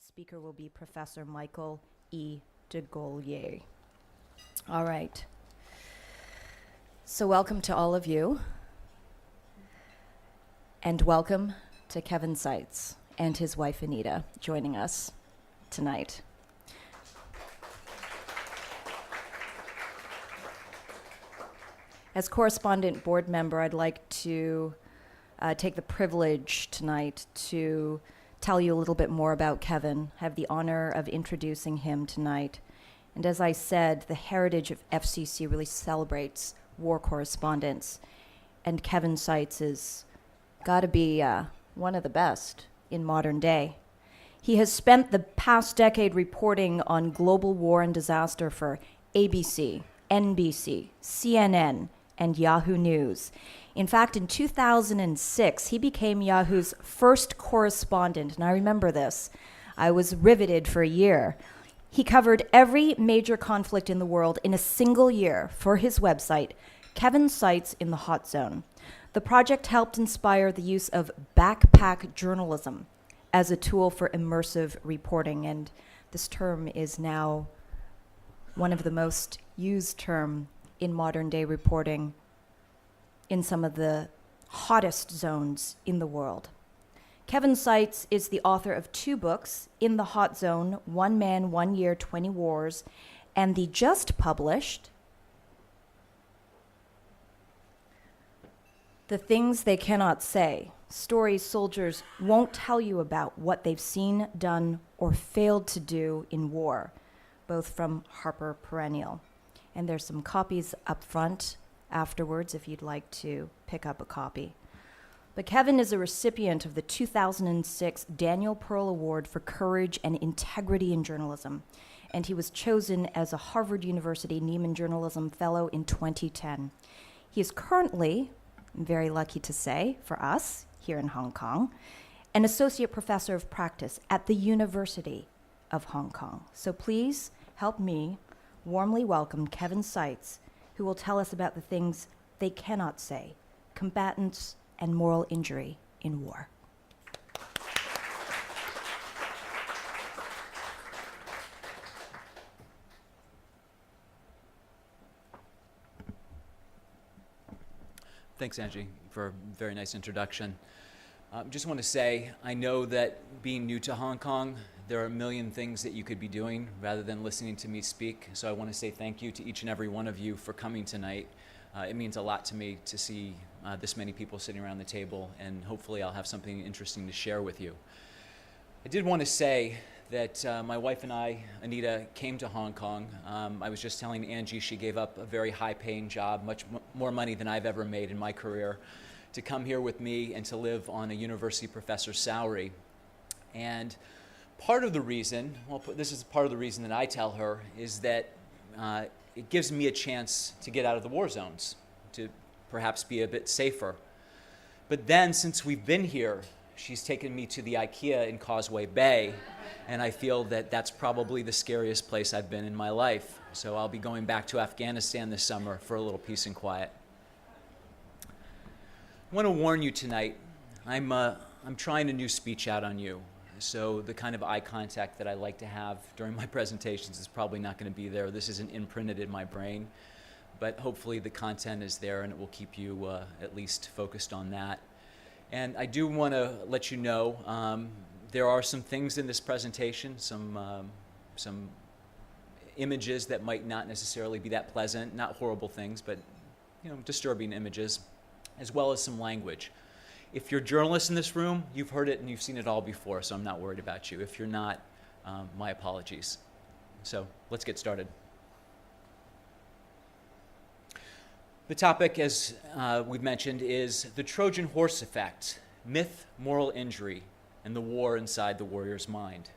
speaker will be Professor Michael E. DeGolyer. All right. So welcome to all of you, and welcome to Kevin Seitz and his wife Anita joining us tonight. As correspondent board member, I'd like to take the privilege tonight to tell you a little bit more about Kevin. I have the honor of introducing him tonight. And as I said, the heritage of FCC really celebrates war correspondence. And Kevin Seitz is got to be one of the best in modern day. He has spent the past decade reporting on global war and disaster for ABC, NBC, CNN, and Yahoo News. In fact, in 2006, he became Yahoo's first correspondent, and I remember this. I was riveted for a year. He covered every major conflict in the world in a single year for his website, Kevin Seitz in the Hot Zone. The project helped inspire the use of backpack journalism as a tool for immersive reporting, and this term is now one of the most used terms in modern day reporting in some of the hottest zones in the world. Kevin Seitz is the author of 2 books, In the Hot Zone, 1 Man, 1 Year, 20 Wars, and the just published The Things They Cannot Say, stories soldiers won't tell you about what they've seen, done, or failed to do in war, both from Harper Perennial. And there's some copies up front afterwards if you'd like to pick up a copy. But Kevin is a recipient of the 2006 Daniel Pearl Award for Courage and Integrity in Journalism, and he was chosen as a Harvard University Nieman Journalism Fellow in 2010. He is currently, I'm very lucky to say, for us here in Hong Kong, an Associate Professor of Practice at the University of Hong Kong. So please help me warmly welcome Kevin Seitz, who will tell us about the things they cannot say, combatants and moral injury in war. Thanks, Angie, for a very nice introduction. Just want to say, I know that being new to Hong Kong, there are a million things that you could be doing rather than listening to me speak. So I want to say thank you to each and every one of you for coming tonight. It means a lot to me to see this many people sitting around the table, and hopefully I'll have something interesting to share with you. I did want to say that my wife and I, Anita, came to Hong Kong. I was just telling Angie she gave up a very high-paying job, much more money than I've ever made in my career, to come here with me and to live on a university professor's salary. And part of the reason, well, this is part of the reason that I tell her, is that it gives me a chance to get out of the war zones, to perhaps be a bit safer. But then, since we've been here, she's taken me to the IKEA in Causeway Bay, and I feel that that's probably the scariest place I've been in my life. So I'll be going back to Afghanistan this summer for a little peace and quiet. I want to warn you tonight, I'm trying a new speech out on you. So the kind of eye contact that I like to have during my presentations is probably not going to be there. This isn't imprinted in my brain, but hopefully the content is there and it will keep you at least focused on that. And I do want to let you know there are some things in this presentation, some images that might not necessarily be that pleasant, not horrible things, but disturbing images, as well as some language. If you're journalists in this room, you've heard it and you've seen it all before, so I'm not worried about you. If you're not, my apologies. So let's get started. The topic, as we've mentioned, is the Trojan horse effect, myth, moral injury, and the war inside the warrior's mind.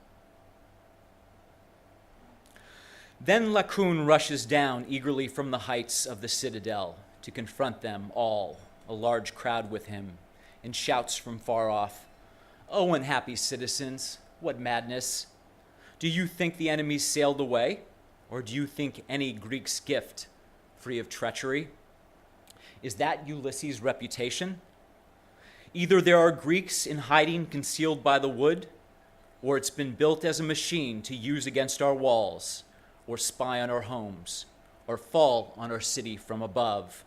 Then Laocoon rushes down eagerly from the heights of the citadel to confront them all, a large crowd with him, and shouts from far off, "O unhappy citizens, what madness! Do you think the enemies sailed away? Or do you think any Greek's gift free of treachery? Is that Ulysses' reputation? Either there are Greeks in hiding concealed by the wood, or it's been built as a machine to use against our walls, or spy on our homes, or fall on our city from above.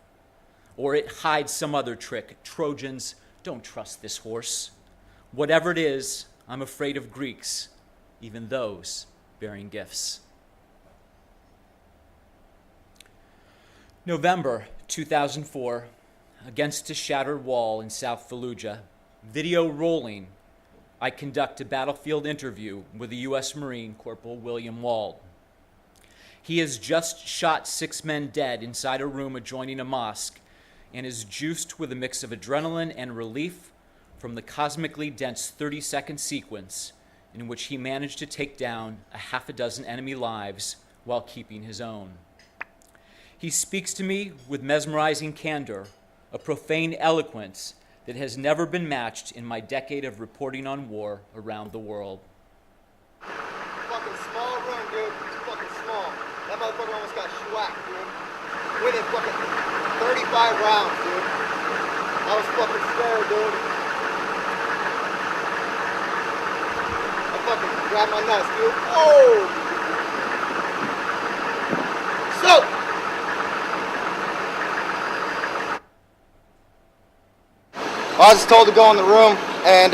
Or it hides some other trick. Trojans, don't trust this horse. Whatever it is, I'm afraid of Greeks, even those bearing gifts. November 2004, against a shattered wall in South Fallujah, video rolling, I conduct a battlefield interview with a U.S. Marine, Corporal William Wald. He has just shot 6 men dead inside a room adjoining a mosque and is juiced with a mix of adrenaline and relief from the cosmically dense 30-second sequence in which he managed to take down a half a dozen enemy lives while keeping his own. He speaks to me with mesmerizing candor, a profane eloquence that has never been matched in my decade of reporting on war around the world. Fucking small room, dude. It's fucking small. That motherfucker almost got schwacked, dude. Within fucking 35 rounds, dude. I was fucking scared, dude. I fucking grabbed my nuts, dude. Oh! So! I was just told to go in the room, and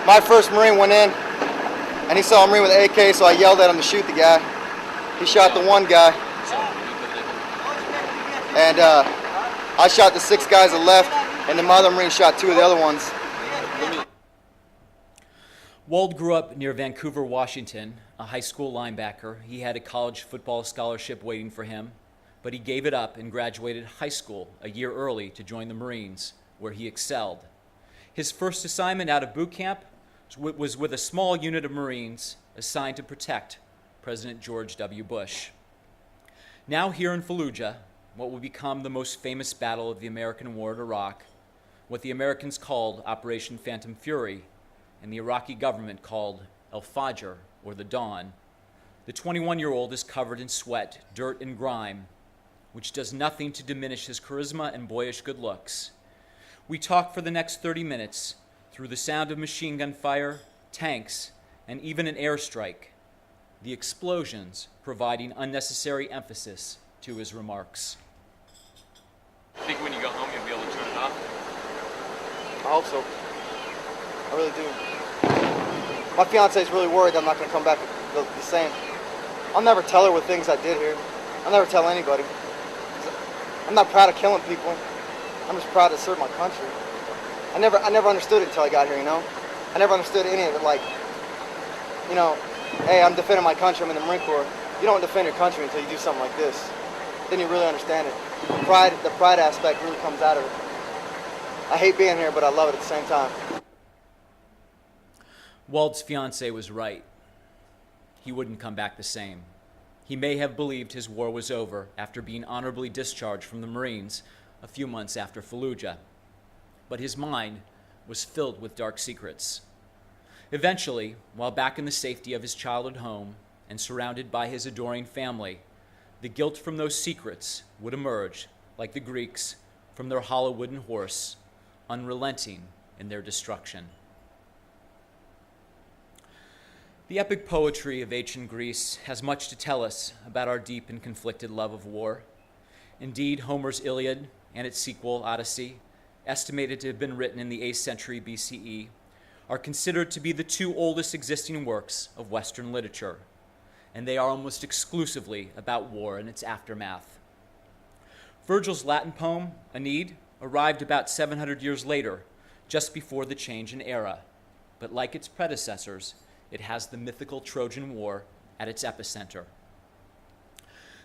my first Marine went in, and he saw a Marine with an AK, so I yelled at him to shoot the guy. He shot the one guy, and I shot the 6 guys that left, and then my other Marine shot 2 of the other ones. Wald grew up near Vancouver, Washington, a high school linebacker. He had a college football scholarship waiting for him, but he gave it up and graduated high school a year early to join the Marines, where he excelled. His first assignment out of boot camp was with a small unit of Marines assigned to protect President George W. Bush. Now here in Fallujah, what will become the most famous battle of the American war in Iraq, what the Americans called Operation Phantom Fury, and the Iraqi government called Al-Fajr, or the Dawn, the 21-year-old is covered in sweat, dirt, and grime, which does nothing to diminish his charisma and boyish good looks. We talk for the next 30 minutes through the sound of machine gun fire, tanks, and even an airstrike, the explosions providing unnecessary emphasis to his remarks. I think when you go home, you'll be able to turn it off. I hope so. I really do. My fiance is really worried that I'm not going to come back the same. I'll never tell her what things I did here. I'll never tell anybody. I'm not proud of killing people. I'm just proud to serve my country. I never understood it until I got here, you know? I never understood any of it, like, you know, hey, I'm defending my country, I'm in the Marine Corps. You don't defend your country until you do something like this. Then you really understand it. The pride aspect really comes out of it. I hate being here, but I love it at the same time. Wald's fiancée was right. He wouldn't come back the same. He may have believed his war was over after being honorably discharged from the Marines a few months after Fallujah, but his mind was filled with dark secrets. Eventually, while back in the safety of his childhood home and surrounded by his adoring family, the guilt from those secrets would emerge, like the Greeks, from their hollow wooden horse, unrelenting in their destruction. The epic poetry of ancient Greece has much to tell us about our deep and conflicted love of war. Indeed, Homer's Iliad and its sequel, Odyssey, estimated to have been written in the 8th century BCE, are considered to be the 2 oldest existing works of Western literature, and they are almost exclusively about war and its aftermath. Virgil's Latin poem, Aeneid, arrived about 700 years later, just before the change in era, but like its predecessors, it has the mythical Trojan War at its epicenter.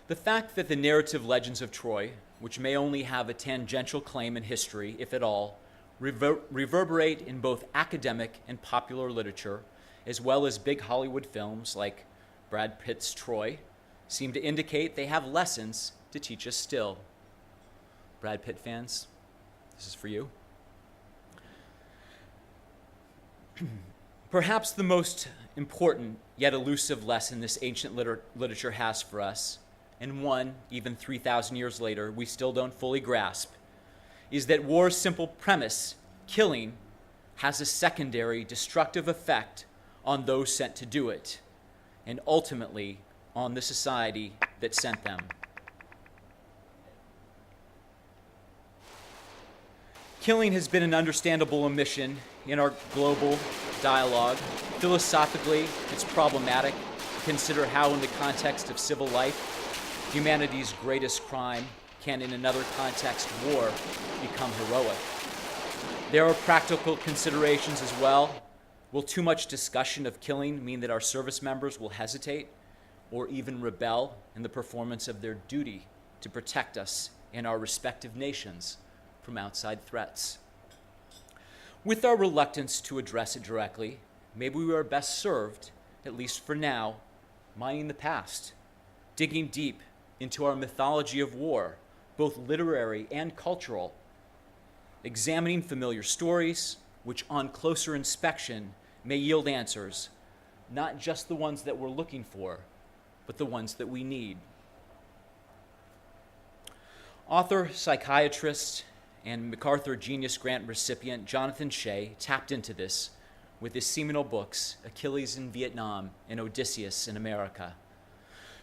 The fact that the narrative legends of Troy, which may only have a tangential claim in history, if at all, reverberate in both academic and popular literature, as well as big Hollywood films like Brad Pitt's Troy, seem to indicate they have lessons to teach us still. Brad Pitt fans, this is for you. Perhaps the most important yet elusive lesson this ancient literature has for us, and one, even 3,000 years later, we still don't fully grasp, is that war's simple premise, killing, has a secondary destructive effect on those sent to do it, and ultimately on the society that sent them. Killing has been an understandable omission in our global dialogue. Philosophically, it's problematic to consider how, in the context of civil life, humanity's greatest crime can, in another context, war, become heroic. There are practical considerations as well. Will too much discussion of killing mean that our service members will hesitate or even rebel in the performance of their duty to protect us and our respective nations from outside threats? With our reluctance to address it directly, maybe we are best served, at least for now, mining the past, digging deep into our mythology of war, both literary and cultural, examining familiar stories, which on closer inspection may yield answers, not just the ones that we're looking for, but the ones that we need. Author, psychiatrist, and MacArthur Genius Grant recipient Jonathan Shay tapped into this with his seminal books, Achilles in Vietnam and Odysseus in America.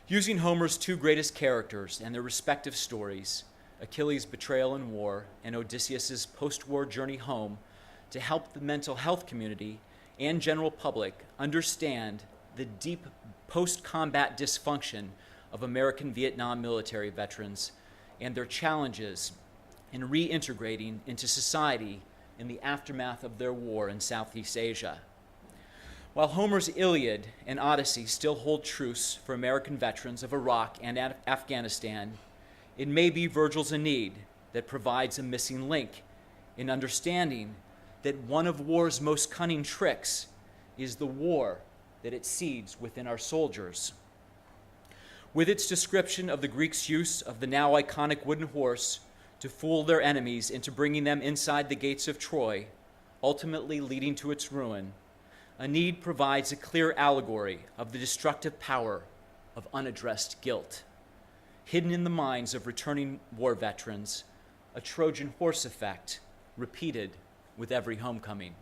Using Homer's two greatest characters and their respective stories, Achilles' betrayal in war and Odysseus' post-war journey home, to help the mental health community and general public understand the deep post-combat dysfunction of American Vietnam military veterans and their challenges in reintegrating into society in the aftermath of their war in Southeast Asia. While Homer's Iliad and Odyssey still hold truths for American veterans of Iraq and Afghanistan, it may be Virgil's Aeneid that provides a missing link in understanding that one of war's most cunning tricks is the war that it seeds within our soldiers. With its description of the Greeks' use of the now iconic wooden horse to fool their enemies into bringing them inside the gates of Troy, ultimately leading to its ruin, Aeneid provides a clear allegory of the destructive power of unaddressed guilt. Hidden in the minds of returning war veterans, a Trojan horse effect repeated with every homecoming.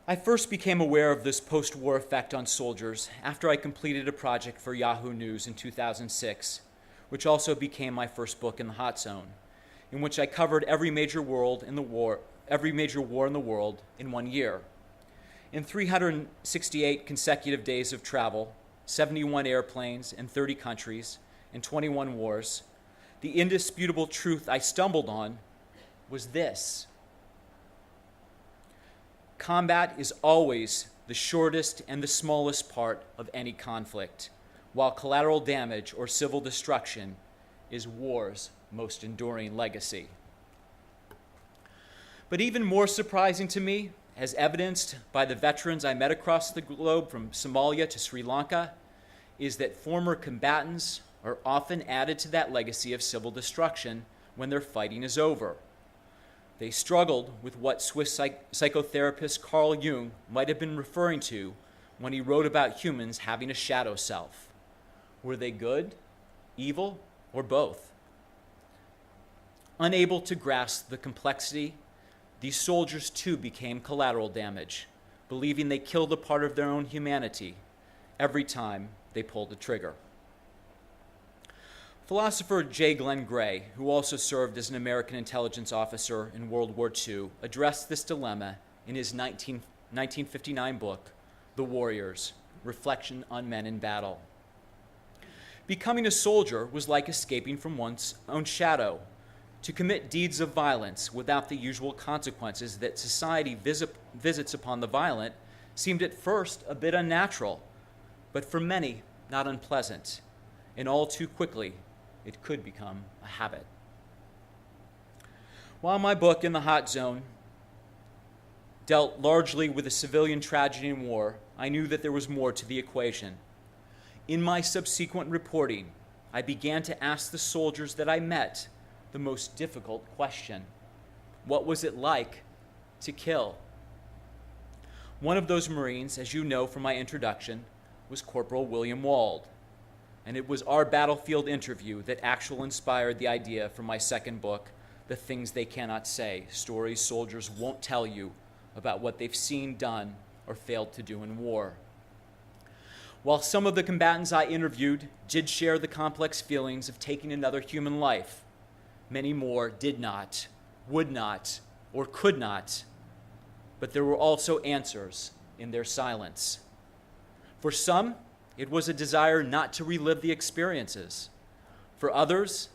I first became aware of this post-war effect on soldiers after I completed a project for Yahoo News in 2006, which also became my first book in the Hot Zone, in which I covered every major war in the world in 1 year. In 368 consecutive days of travel, 71 airplanes in 30 countries, and 21 wars, the indisputable truth I stumbled on was this: combat is always the shortest and the smallest part of any conflict, while collateral damage or civil destruction is war's most enduring legacy. But even more surprising to me, as evidenced by the veterans I met across the globe from Somalia to Sri Lanka, is that former combatants are often added to that legacy of civil destruction when their fighting is over. They struggled with what Swiss psychotherapist Carl Jung might have been referring to when he wrote about humans having a shadow self. Were they good, evil, or both? Unable to grasp the complexity, these soldiers too became collateral damage, believing they killed a part of their own humanity every time they pulled the trigger. Philosopher J. Glenn Gray, who also served as an American intelligence officer in World War II, addressed this dilemma in his 1959 book, The Warriors: Reflection on Men in Battle. Becoming a soldier was like escaping from one's own shadow. To commit deeds of violence without the usual consequences that society visits upon the violent seemed at first a bit unnatural, but for many not unpleasant, and all too quickly it could become a habit. While my book, In the Hot Zone, dealt largely with the civilian tragedy in war, I knew that there was more to the equation. In my subsequent reporting, I began to ask the soldiers that I met the most difficult question: what was it like to kill? One of those Marines, as you know from my introduction, was Corporal William Wald, and it was our battlefield interview that actually inspired the idea for my second book, The Things They Cannot Say: Stories Soldiers Won't Tell You about what they've seen, done, or failed to do in war. While some of the combatants I interviewed did share the complex feelings of taking another human life, many more did not, would not, or could not. But there were also answers in their silence. For some, it was a desire not to relive the experiences. For others,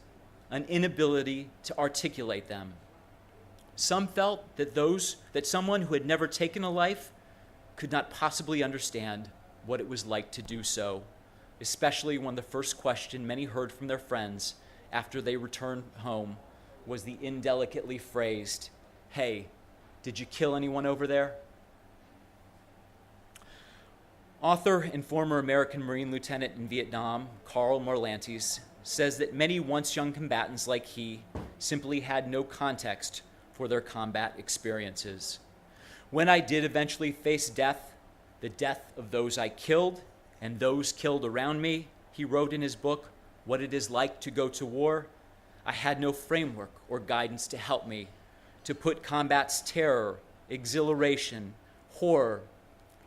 an inability to articulate them. Some felt that someone who had never taken a life could not possibly understand what it was like to do so, especially when the first question many heard from their friends after they returned home was the indelicately phrased, "Hey, did you kill anyone over there?" Author and former American Marine lieutenant in Vietnam, Karl Marlantes, says that many once young combatants like he simply had no context for their combat experiences. When I did eventually face death, the death of those I killed and those killed around me, he wrote in his book, What It Is Like to Go to War, I had no framework or guidance to help me to put combat's terror, exhilaration, horror,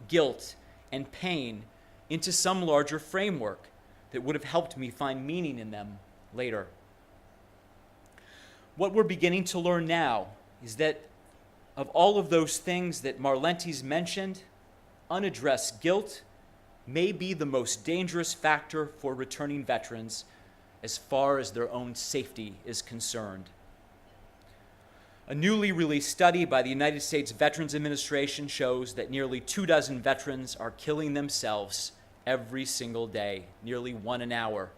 guilt, and pain into some larger framework that would have helped me find meaning in them later. What we're beginning to learn now is that of all of those things that Marlantes mentioned, unaddressed guilt may be the most dangerous factor for returning veterans as far as their own safety is concerned. A newly released study by the United States Veterans Administration shows that nearly 24 veterans are killing themselves every single day, nearly 1 an hour.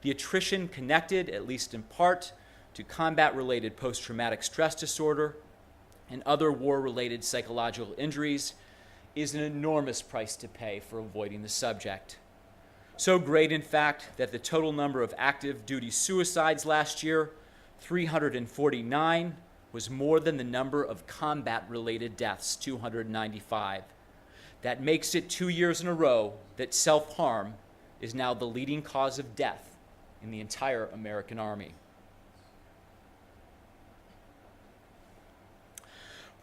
The attrition connected, at least in part, to combat-related post-traumatic stress disorder and other war-related psychological injuries is an enormous price to pay for avoiding the subject. So great, in fact, that the total number of active duty suicides last year, 349, was more than the number of combat-related deaths, 295. That makes it 2 years in a row that self-harm is now the leading cause of death in the entire American Army.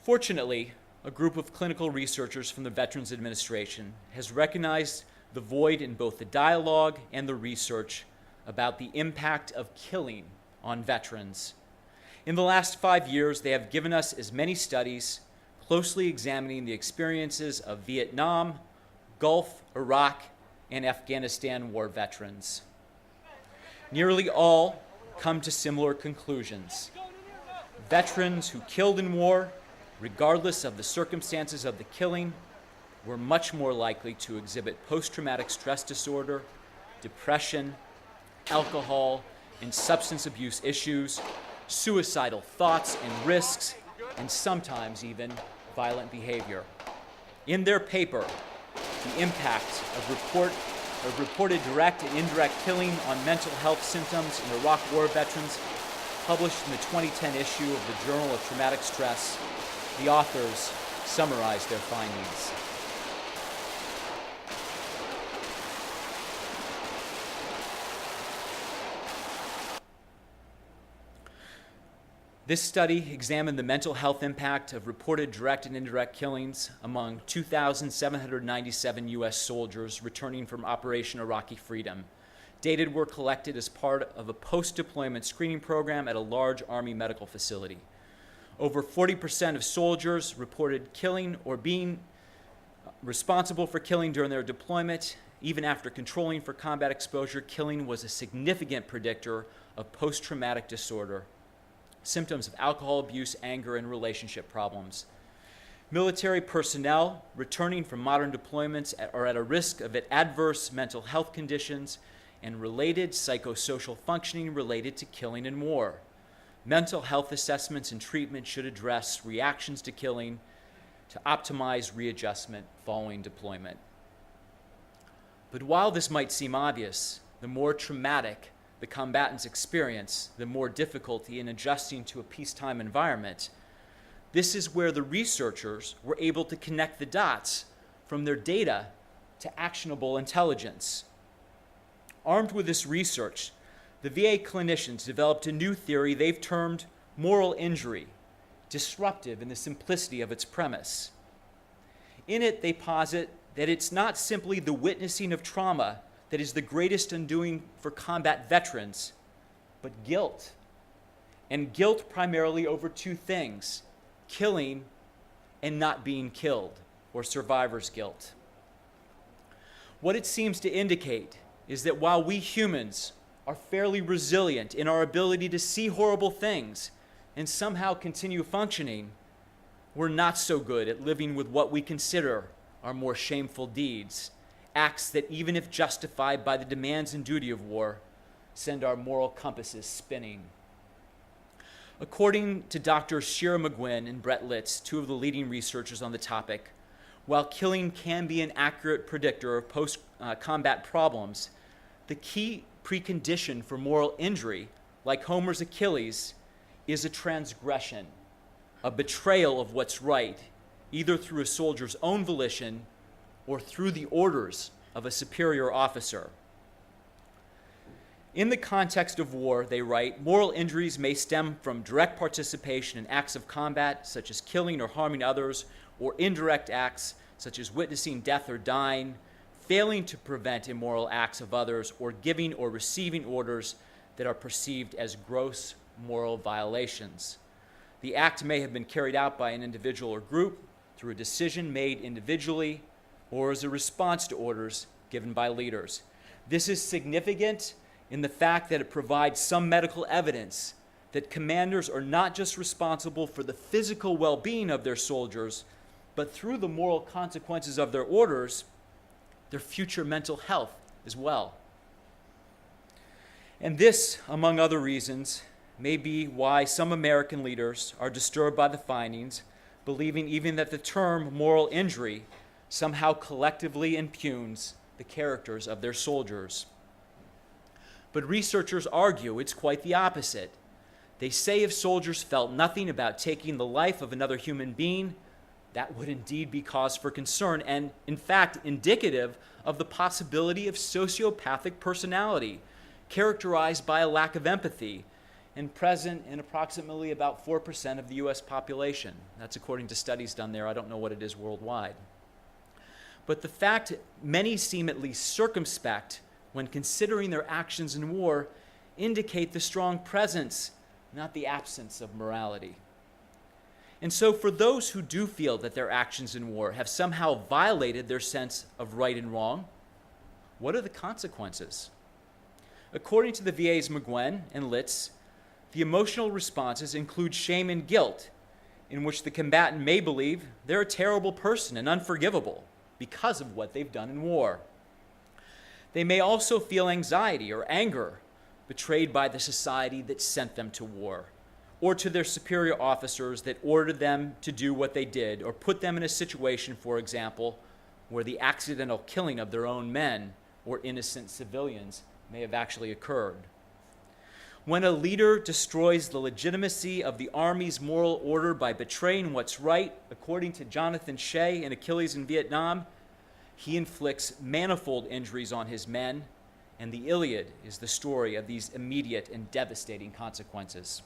Fortunately, a group of clinical researchers from the Veterans Administration has recognized the void in both the dialogue and the research about the impact of killing on veterans. In the last 5 years, they have given us as many studies closely examining the experiences of Vietnam, Gulf, Iraq, and Afghanistan war veterans. Nearly all come to similar conclusions. Veterans who killed in war, regardless of the circumstances of the killing, were much more likely to exhibit post-traumatic stress disorder, depression, alcohol and substance abuse issues, suicidal thoughts and risks, and sometimes even violent behavior. In their paper, The Impact of Reported Direct and Indirect Killing on Mental Health Symptoms in Iraq War Veterans, published in the 2010 issue of the Journal of Traumatic Stress, the authors summarize their findings. This study examined the mental health impact of reported direct and indirect killings among 2,797 U.S. soldiers returning from Operation Iraqi Freedom. Data were collected as part of a post-deployment screening program at a large Army medical facility. Over 40% of soldiers reported killing or being responsible for killing during their deployment. Even after controlling for combat exposure, killing was a significant predictor of post-traumatic disorder, symptoms of alcohol abuse, anger, and relationship problems. Military personnel returning from modern deployments are at a risk of adverse mental health conditions and related psychosocial functioning related to killing and war. Mental health assessments and treatment should address reactions to killing to optimize readjustment following deployment. But while this might seem obvious, the more traumatic the combatant's experience, the more difficulty in adjusting to a peacetime environment. This is where the researchers were able to connect the dots from their data to actionable intelligence. Armed with this research, the VA clinicians developed a new theory they've termed moral injury, disruptive in the simplicity of its premise. In it, they posit that it's not simply the witnessing of trauma that is the greatest undoing for combat veterans, but guilt. And guilt primarily over two things: killing and not being killed, or survivor's guilt. What it seems to indicate is that while we humans are fairly resilient in our ability to see horrible things and somehow continue functioning, we're not so good at living with what we consider our more shameful deeds, acts that, even if justified by the demands and duty of war, send our moral compasses spinning. According to Dr. Shira McGuinn and Brett Litz, two of the leading researchers on the topic, while killing can be an accurate predictor of post-combat problems, the key precondition for moral injury, like Homer's Achilles, is a transgression, a betrayal of what's right, either through a soldier's own volition or through the orders of a superior officer. In the context of war, they write, moral injuries may stem from direct participation in acts of combat, such as killing or harming others, or indirect acts, such as witnessing death or dying, failing to prevent immoral acts of others, or giving or receiving orders that are perceived as gross moral violations. The act may have been carried out by an individual or group through a decision made individually or as a response to orders given by leaders. This is significant in the fact that it provides some medical evidence that commanders are not just responsible for the physical well-being of their soldiers, but through the moral consequences of their orders, their future mental health as well. And this, among other reasons, may be why some American leaders are disturbed by the findings, believing even that the term moral injury somehow collectively impugns the characters of their soldiers. But researchers argue it's quite the opposite. They say if soldiers felt nothing about taking the life of another human being, that would indeed be cause for concern and, in fact, indicative of the possibility of sociopathic personality, characterized by a lack of empathy, and present in approximately about 4% of the U.S. population. That's according to studies done there. I don't know what it is worldwide. But the fact many seem at least circumspect when considering their actions in war indicate the strong presence, not the absence of morality. And so for those who do feel that their actions in war have somehow violated their sense of right and wrong, what are the consequences? According to the VA's McGuinn and Litz, the emotional responses include shame and guilt, in which the combatant may believe they're a terrible person and unforgivable because of what they've done in war. They may also feel anxiety or anger, betrayed by the society that sent them to war, or to their superior officers that ordered them to do what they did, or put them in a situation, for example, where the accidental killing of their own men or innocent civilians may have actually occurred. When a leader destroys the legitimacy of the Army's moral order by betraying what's right, according to Jonathan Shea in Achilles in Vietnam, he inflicts manifold injuries on his men, and the Iliad is the story of these immediate and devastating consequences.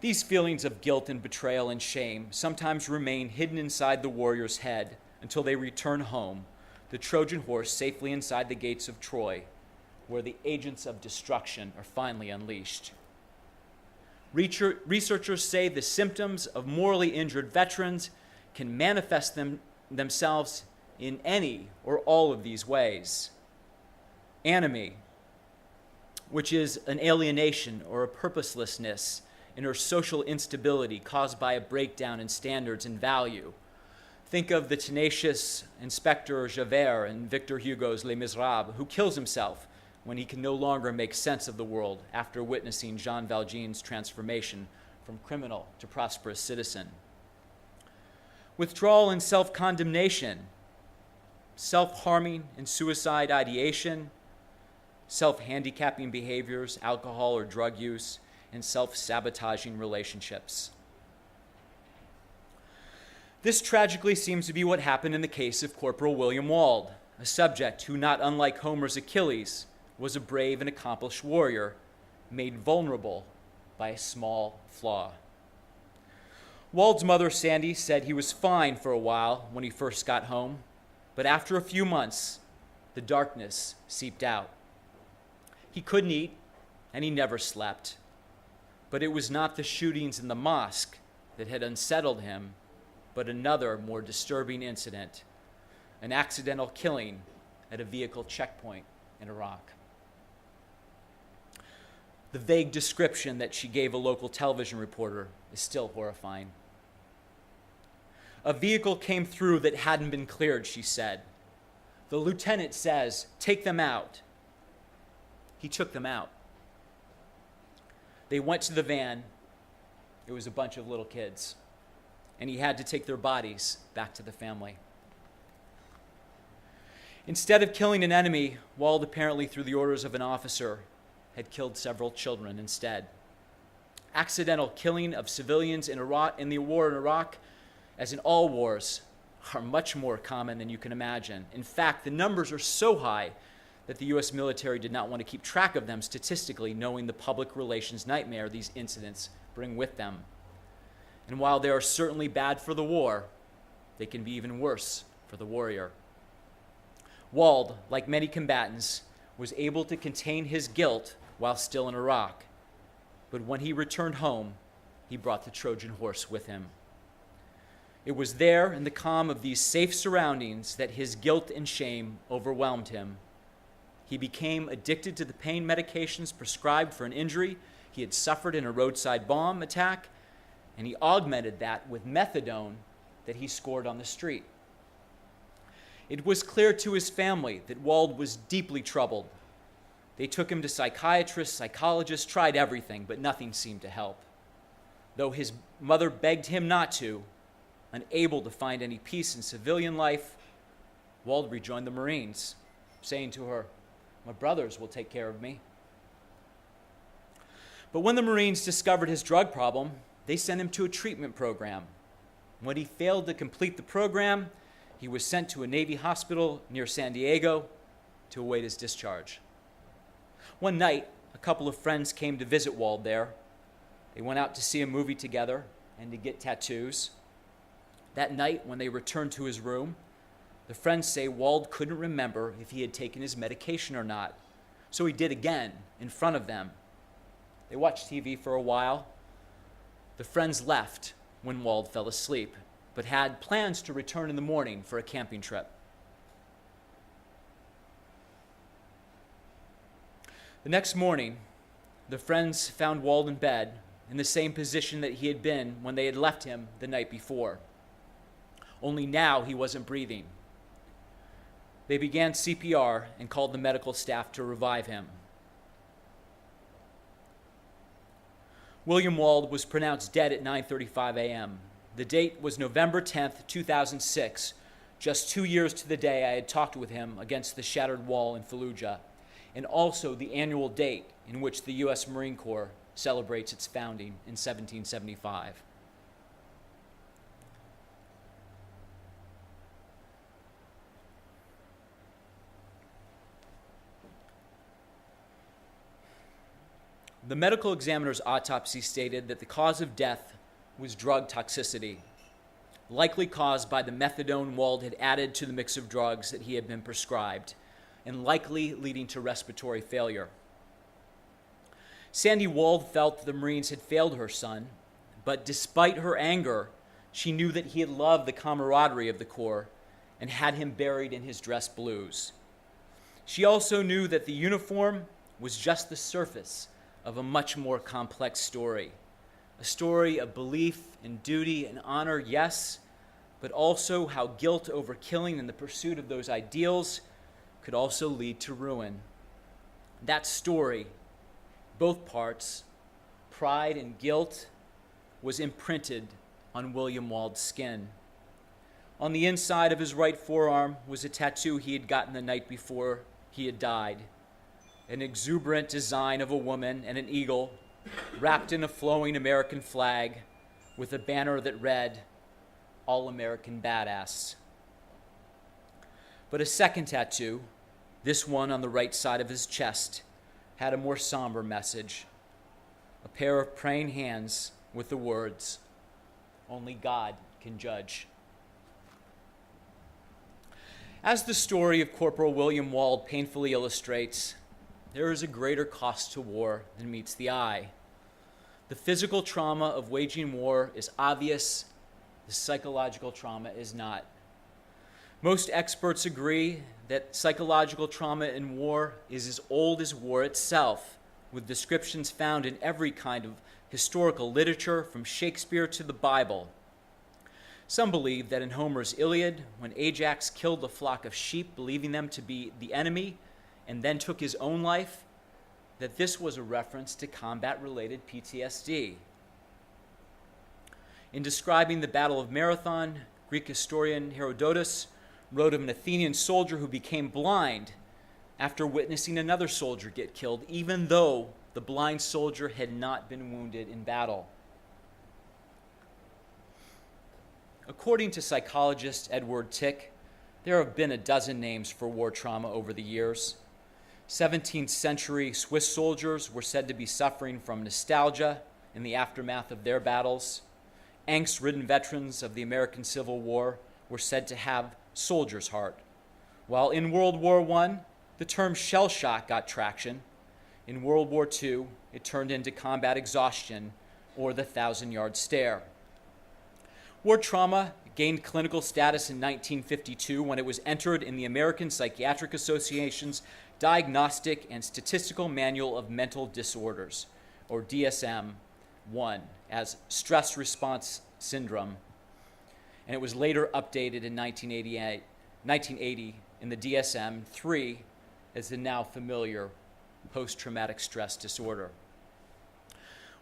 These feelings of guilt and betrayal and shame sometimes remain hidden inside the warrior's head until they return home, the Trojan horse safely inside the gates of Troy, where the agents of destruction are finally unleashed. Researchers say the symptoms of morally injured veterans can manifest themselves in any or all of these ways. Anomie, which is an alienation or a purposelessness in her social instability caused by a breakdown in standards and value. Think of the tenacious Inspector Javert in Victor Hugo's Les Miserables, who kills himself when he can no longer make sense of the world after witnessing Jean Valjean's transformation from criminal to prosperous citizen. Withdrawal and self-condemnation, self-harming and suicide ideation, self-handicapping behaviors, alcohol or drug use, and self-sabotaging relationships. This tragically seems to be what happened in the case of Corporal William Wald, a subject who, not unlike Homer's Achilles, was a brave and accomplished warrior, made vulnerable by a small flaw. Wald's mother, Sandy, said he was fine for a while when he first got home, but after a few months, the darkness seeped out. He couldn't eat, and he never slept. But it was not the shootings in the mosque that had unsettled him, but another more disturbing incident, an accidental killing at a vehicle checkpoint in Iraq. The vague description that she gave a local television reporter is still horrifying. A vehicle came through that hadn't been cleared, she said. The lieutenant says, "Take them out." He took them out. They went to the van. It was a bunch of little kids. And he had to take their bodies back to the family. Instead of killing an enemy, Wald, apparently through the orders of an officer, had killed several children instead. Accidental killing of civilians in the war in Iraq, as in all wars, are much more common than you can imagine. In fact, the numbers are so high that the U.S. military did not want to keep track of them statistically, knowing the public relations nightmare these incidents bring with them. And while they are certainly bad for the war, they can be even worse for the warrior. Wald, like many combatants, was able to contain his guilt while still in Iraq. But when he returned home, he brought the Trojan horse with him. It was there in the calm of these safe surroundings that his guilt and shame overwhelmed him. He became addicted to the pain medications prescribed for an injury he had suffered in a roadside bomb attack, and he augmented that with methadone that he scored on the street. It was clear to his family that Wald was deeply troubled. They took him to psychiatrists, psychologists, tried everything, but nothing seemed to help. Though his mother begged him not to, unable to find any peace in civilian life, Wald rejoined the Marines, saying to her, "My brothers will take care of me." But when the Marines discovered his drug problem, they sent him to a treatment program. When he failed to complete the program, he was sent to a Navy hospital near San Diego to await his discharge. One night, a couple of friends came to visit Wald there. They went out to see a movie together and to get tattoos. That night, when they returned to his room, the friends say Wald couldn't remember if he had taken his medication or not, so he did again in front of them. They watched TV for a while. The friends left when Wald fell asleep, but had plans to return in the morning for a camping trip. The next morning, the friends found Wald in bed in the same position that he had been when they had left him the night before. Only now he wasn't breathing. They began CPR and called the medical staff to revive him. William Wald was pronounced dead at 9:35 a.m. The date was November 10th, 2006, just 2 years to the day I had talked with him against the shattered wall in Fallujah, and also the annual date in which the U.S. Marine Corps celebrates its founding in 1775. The medical examiner's autopsy stated that the cause of death was drug toxicity, likely caused by the methadone Wald had added to the mix of drugs that he had been prescribed, and likely leading to respiratory failure. Sandy Wald felt the Marines had failed her son, but despite her anger, she knew that he had loved the camaraderie of the Corps and had him buried in his dress blues. She also knew that the uniform was just the surface of a much more complex story. A story of belief and duty and honor, yes, but also how guilt over killing in the pursuit of those ideals could also lead to ruin. That story, both parts, pride and guilt, was imprinted on William Wald's skin. On the inside of his right forearm was a tattoo he had gotten the night before he had died. An exuberant design of a woman and an eagle wrapped in a flowing American flag with a banner that read, "All American Badass." But a second tattoo, this one on the right side of his chest, had a more somber message. A pair of praying hands with the words, Only God can judge. As the story of Corporal William Wald painfully illustrates, there is a greater cost to war than meets the eye. The physical trauma of waging war is obvious. The psychological trauma is not. Most experts agree that psychological trauma in war is as old as war itself, with descriptions found in every kind of historical literature, from Shakespeare to the Bible. Some believe that in Homer's Iliad, when Ajax killed a flock of sheep, believing them to be the enemy, and then took his own life, that this was a reference to combat-related PTSD. In describing the Battle of Marathon, Greek historian Herodotus wrote of an Athenian soldier who became blind after witnessing another soldier get killed, even though the blind soldier had not been wounded in battle. According to psychologist Edward Tick, there have been a dozen names for war trauma over the years. 17th century Swiss soldiers were said to be suffering from nostalgia in the aftermath of their battles. Angst-ridden veterans of the American Civil War were said to have soldier's heart. While in World War I, the term shell shock got traction. In World War II, it turned into combat exhaustion, or the 1,000-yard stare. War trauma gained clinical status in 1952 when it was entered in the American Psychiatric Association's Diagnostic and Statistical Manual of Mental Disorders, or DSM-1, as stress response syndrome. And it was later updated in 1980 in the DSM-3 as the now familiar post-traumatic stress disorder.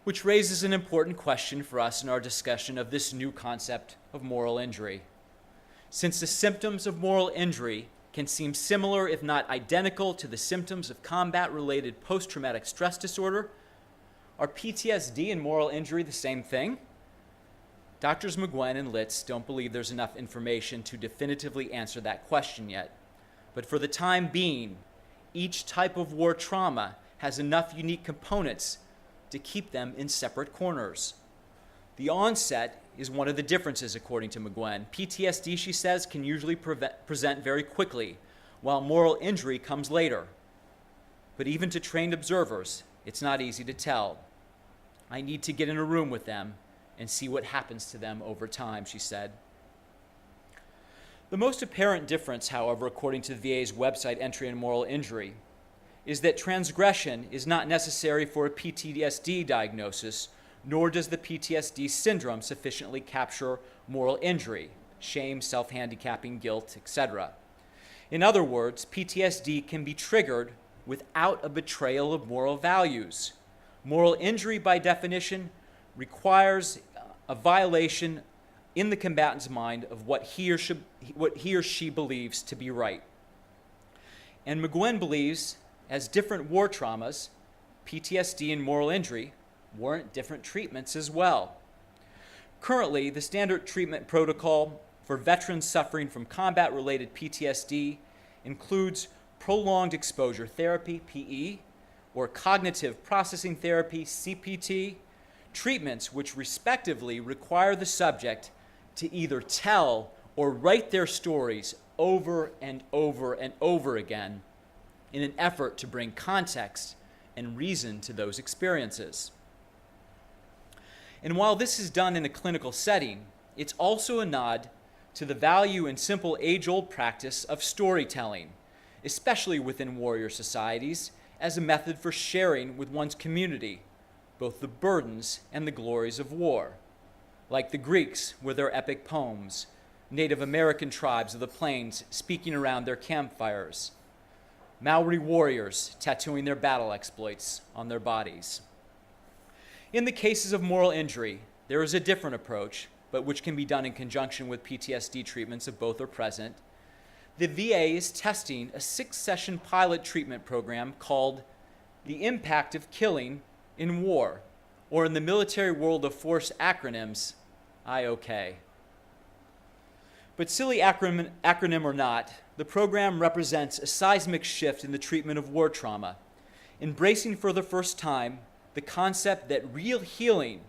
Which raises an important question for us in our discussion of this new concept of moral injury. Since the symptoms of moral injury can seem similar, if not identical, to the symptoms of combat-related post-traumatic stress disorder, are PTSD and moral injury the same thing? Doctors McGuinn and Litz don't believe there's enough information to definitively answer that question yet. But for the time being, each type of war trauma has enough unique components to keep them in separate corners. The onset is one of the differences, according to McGuinn. PTSD, she says, can usually present very quickly, while moral injury comes later. But even to trained observers, it's not easy to tell. I need to get in a room with them and see what happens to them over time, she said. The most apparent difference, however, according to the VA's website entry on moral injury, is that transgression is not necessary for a PTSD diagnosis, nor does the PTSD syndrome sufficiently capture moral injury, shame, self-handicapping, guilt, etc. In other words, PTSD can be triggered without a betrayal of moral values. Moral injury, by definition, requires a violation in the combatant's mind of what he or she believes to be right. And McGuinn believes, as different war traumas, PTSD and moral injury warrant different treatments as well. Currently, the standard treatment protocol for veterans suffering from combat-related PTSD includes prolonged exposure therapy, PE, or cognitive processing therapy, CPT, treatments which respectively require the subject to either tell or write their stories over and over and over again in an effort to bring context and reason to those experiences. And while this is done in a clinical setting, it's also a nod to the value and simple age-old practice of storytelling, especially within warrior societies, as a method for sharing with one's community both the burdens and the glories of war. Like the Greeks with their epic poems, Native American tribes of the plains speaking around their campfires, Maori warriors tattooing their battle exploits on their bodies. In the cases of moral injury, there is a different approach, but which can be done in conjunction with PTSD treatments if both are present. The VA is testing a 6-session pilot treatment program called The Impact of Killing in War, or in the military world of force acronyms, IOK. But silly acronym or not, the program represents a seismic shift in the treatment of war trauma, embracing for the first time the concept that real healing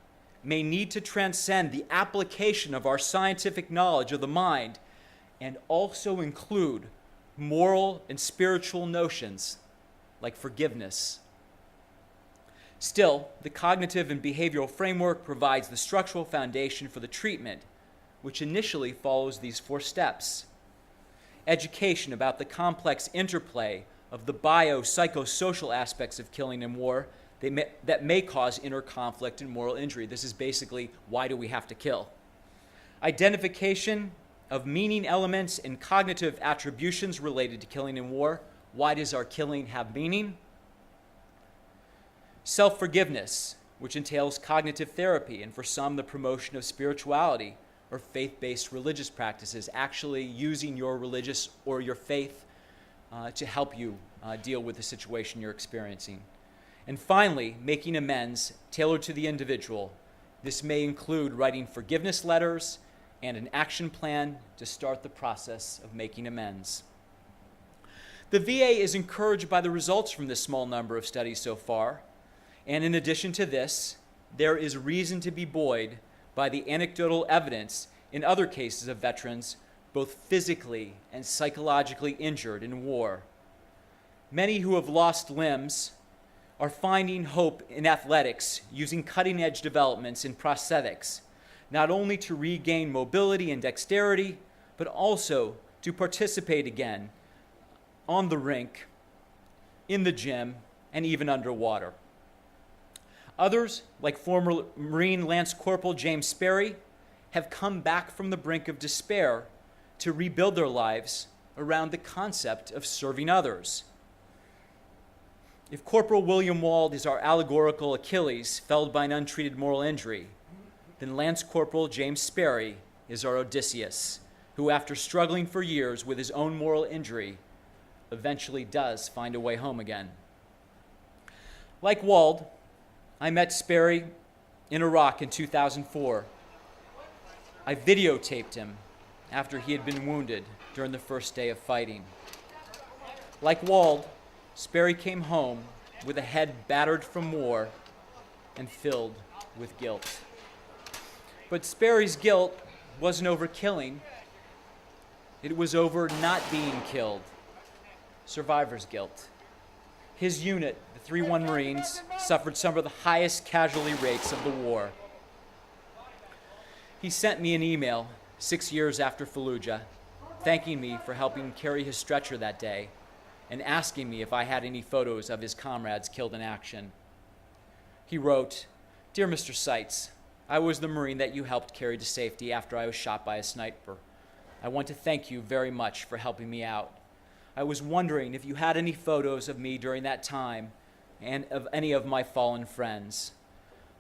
may need to transcend the application of our scientific knowledge of the mind and also include moral and spiritual notions like forgiveness. Still, the cognitive and behavioral framework provides the structural foundation for the treatment, which initially follows these 4 steps. Education about the complex interplay of the bio-psychosocial aspects of killing in war that may cause inner conflict and moral injury. This is basically, why do we have to kill? Identification of meaning elements and cognitive attributions related to killing in war. Why does our killing have meaning? Self-forgiveness, which entails cognitive therapy and for some the promotion of spirituality or faith-based religious practices, actually using your religious or your faith to help you deal with the situation you're experiencing. And finally, making amends tailored to the individual. This may include writing forgiveness letters and an action plan to start the process of making amends. The VA is encouraged by the results from this small number of studies so far, and in addition to this, there is reason to be buoyed by the anecdotal evidence in other cases of veterans both physically and psychologically injured in war. Many who have lost limbs are finding hope in athletics using cutting-edge developments in prosthetics, not only to regain mobility and dexterity, but also to participate again on the rink, in the gym, and even underwater. Others, like former Marine Lance Corporal James Sperry, have come back from the brink of despair to rebuild their lives around the concept of serving others. If Corporal William Wald is our allegorical Achilles felled by an untreated moral injury, then Lance Corporal James Sperry is our Odysseus, who, after struggling for years with his own moral injury, eventually does find a way home again. Like Wald, I met Sperry in Iraq in 2004. I videotaped him after he had been wounded during the first day of fighting. Like Wald, Sperry came home with a head battered from war and filled with guilt. But Sperry's guilt wasn't over killing. It was over not being killed. Survivor's guilt. His unit, the 3-1 Marines, suffered some of the highest casualty rates of the war. He sent me an email 6 years after Fallujah, thanking me for helping carry his stretcher that day and asking me if I had any photos of his comrades killed in action. He wrote, "Dear Mr. Seitz, I was the Marine that you helped carry to safety after I was shot by a sniper. I want to thank you very much for helping me out. I was wondering if you had any photos of me during that time and of any of my fallen friends.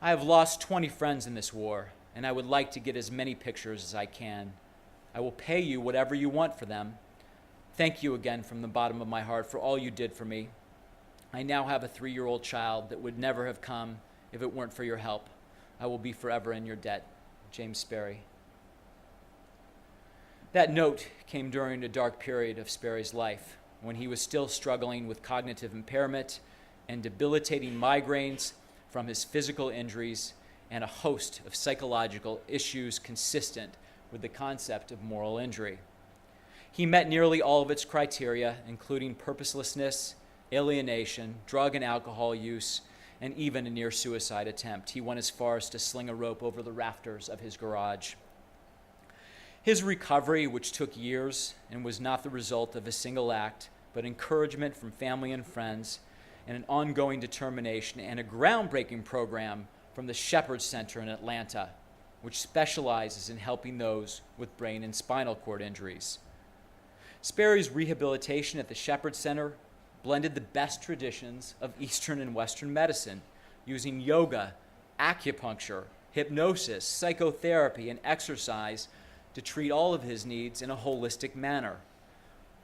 I have lost 20 friends in this war, and I would like to get as many pictures as I can. I will pay you whatever you want for them. Thank you again from the bottom of my heart for all you did for me. I now have a 3-year-old child that would never have come if it weren't for your help. I will be forever in your debt. James Sperry." That note came during a dark period of Sperry's life, when he was still struggling with cognitive impairment and debilitating migraines from his physical injuries and a host of psychological issues consistent with the concept of moral injury. He met nearly all of its criteria, including purposelessness, alienation, drug and alcohol use, and even a near-suicide attempt. He went as far as to sling a rope over the rafters of his garage. His recovery, which took years and was not the result of a single act, but encouragement from family and friends, and an ongoing determination and a groundbreaking program from the Shepherd Center in Atlanta, which specializes in helping those with brain and spinal cord injuries. Sperry's rehabilitation at the Shepherd Center blended the best traditions of Eastern and Western medicine, using yoga, acupuncture, hypnosis, psychotherapy, and exercise to treat all of his needs in a holistic manner,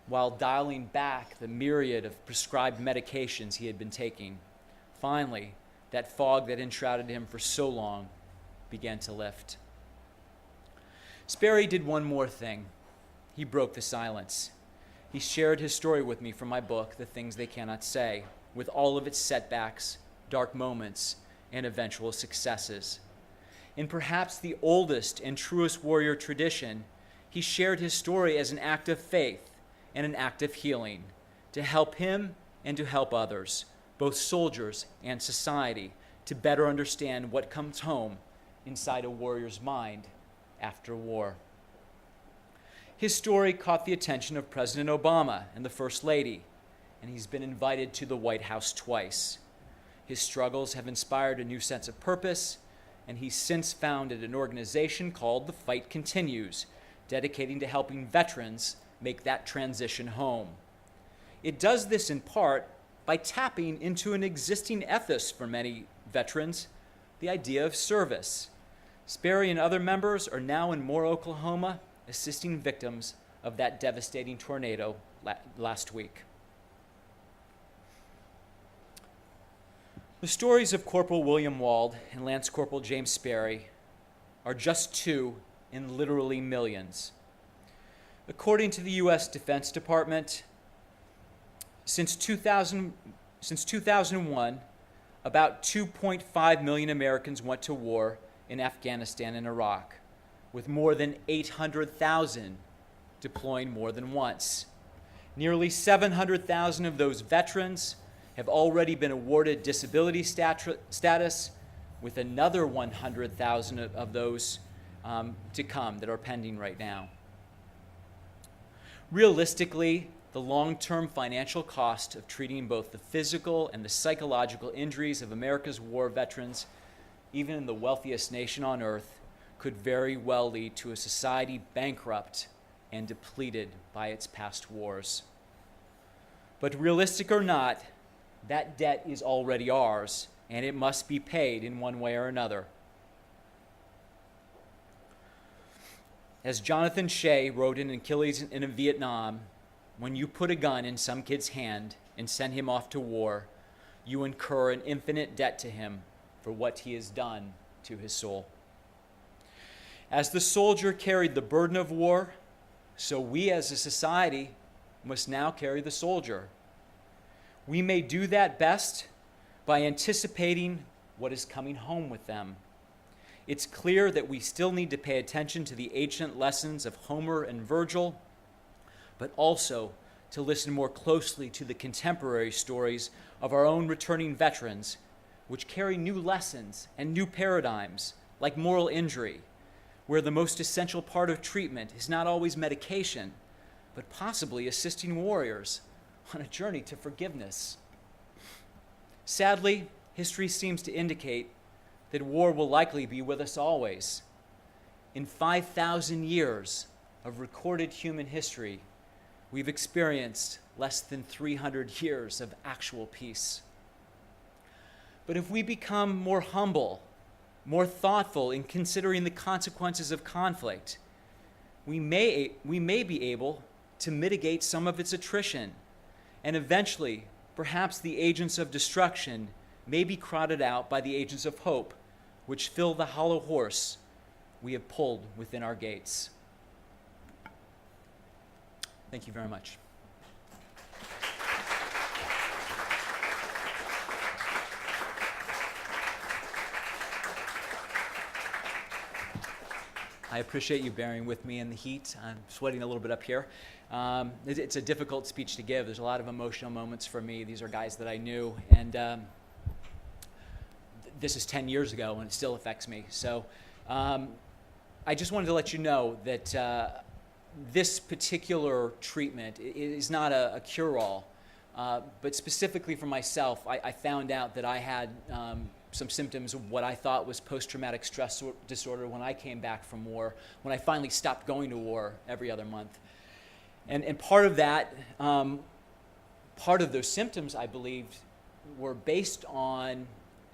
while dialing back the myriad of prescribed medications he had been taking. Finally, that fog that enshrouded him for so long began to lift. Sperry did one more thing. He broke the silence. He shared his story with me from my book, The Things They Cannot Say, with all of its setbacks, dark moments, and eventual successes. In perhaps the oldest and truest warrior tradition, he shared his story as an act of faith and an act of healing to help him and to help others, both soldiers and society, to better understand what comes home inside a warrior's mind after war. His story caught the attention of President Obama and the First Lady, and he's been invited to the White House twice. His struggles have inspired a new sense of purpose, and he's since founded an organization called The Fight Continues, dedicating to helping veterans make that transition home. It does this in part by tapping into an existing ethos for many veterans, the idea of service. Sperry and other members are now in Moore, Oklahoma, assisting victims of that devastating tornado last week. The stories of Corporal William Wald and Lance Corporal James Sperry are just two in literally millions. According to the U.S. Defense Department, since 2001, about 2.5 million Americans went to war in Afghanistan and Iraq, with more than 800,000 deploying more than once. Nearly 700,000 of those veterans have already been awarded disability status, with another 100,000 of those to come that are pending right now. Realistically, the long-term financial cost of treating both the physical and the psychological injuries of America's war veterans, even in the wealthiest nation on earth, could very well lead to a society bankrupt and depleted by its past wars. But realistic or not, that debt is already ours, and it must be paid in one way or another. As Jonathan Shea wrote in Achilles in Vietnam, when you put a gun in some kid's hand and send him off to war, you incur an infinite debt to him for what he has done to his soul. As the soldier carried the burden of war, so we as a society must now carry the soldier. We may do that best by anticipating what is coming home with them. It's clear that we still need to pay attention to the ancient lessons of Homer and Virgil, but also to listen more closely to the contemporary stories of our own returning veterans, which carry new lessons and new paradigms, like moral injury, where the most essential part of treatment is not always medication, but possibly assisting warriors on a journey to forgiveness. Sadly, history seems to indicate that war will likely be with us always. In 5,000 years of recorded human history, we've experienced less than 300 years of actual peace. But if we become more humble, more thoughtful in considering the consequences of conflict, we may be able to mitigate some of its attrition, and eventually, perhaps the agents of destruction may be crowded out by the agents of hope, which fill the hollow horse we have pulled within our gates. Thank you very much. I appreciate you bearing with me in the heat. I'm sweating a little bit up here. It's a difficult speech to give. There's a lot of emotional moments for me. These are guys that I knew, and this is 10 years ago, and it still affects me. So I just wanted to let you know that this particular treatment is not a cure-all, but specifically for myself, I found out that I had some symptoms of what I thought was post-traumatic stress disorder when I came back from war, when I finally stopped going to war every other month. And part of that, part of those symptoms, I believed, were based on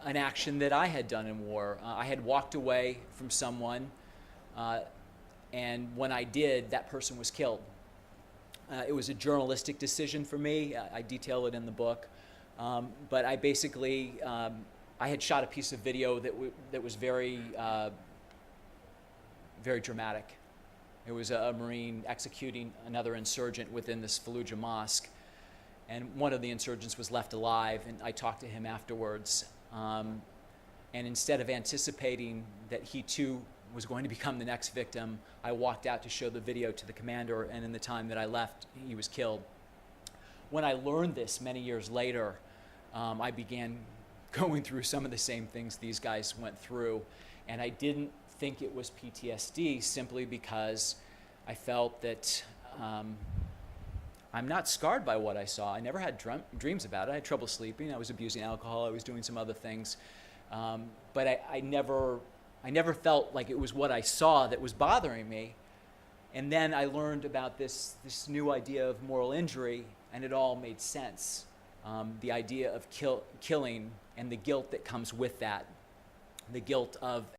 an action that I had done in war. I had walked away from someone, and when I did, that person was killed. It was a journalistic decision for me. I detail it in the book. But I basically, I had shot a piece of video that was very, very dramatic. It was a Marine executing another insurgent within this Fallujah mosque. And one of the insurgents was left alive, and I talked to him afterwards. And instead of anticipating that he too was going to become the next victim, I walked out to show the video to the commander, and in the time that I left, he was killed. When I learned this many years later, I began going through some of the same things these guys went through, and I didn't think it was PTSD simply because I felt that I'm not scarred by what I saw. I never had dreams about it. I had trouble sleeping. I was abusing alcohol. I was doing some other things. But I never felt like it was what I saw that was bothering me. And then I learned about this new idea of moral injury, and it all made sense. The idea of killing and the guilt that comes with that, the guilt of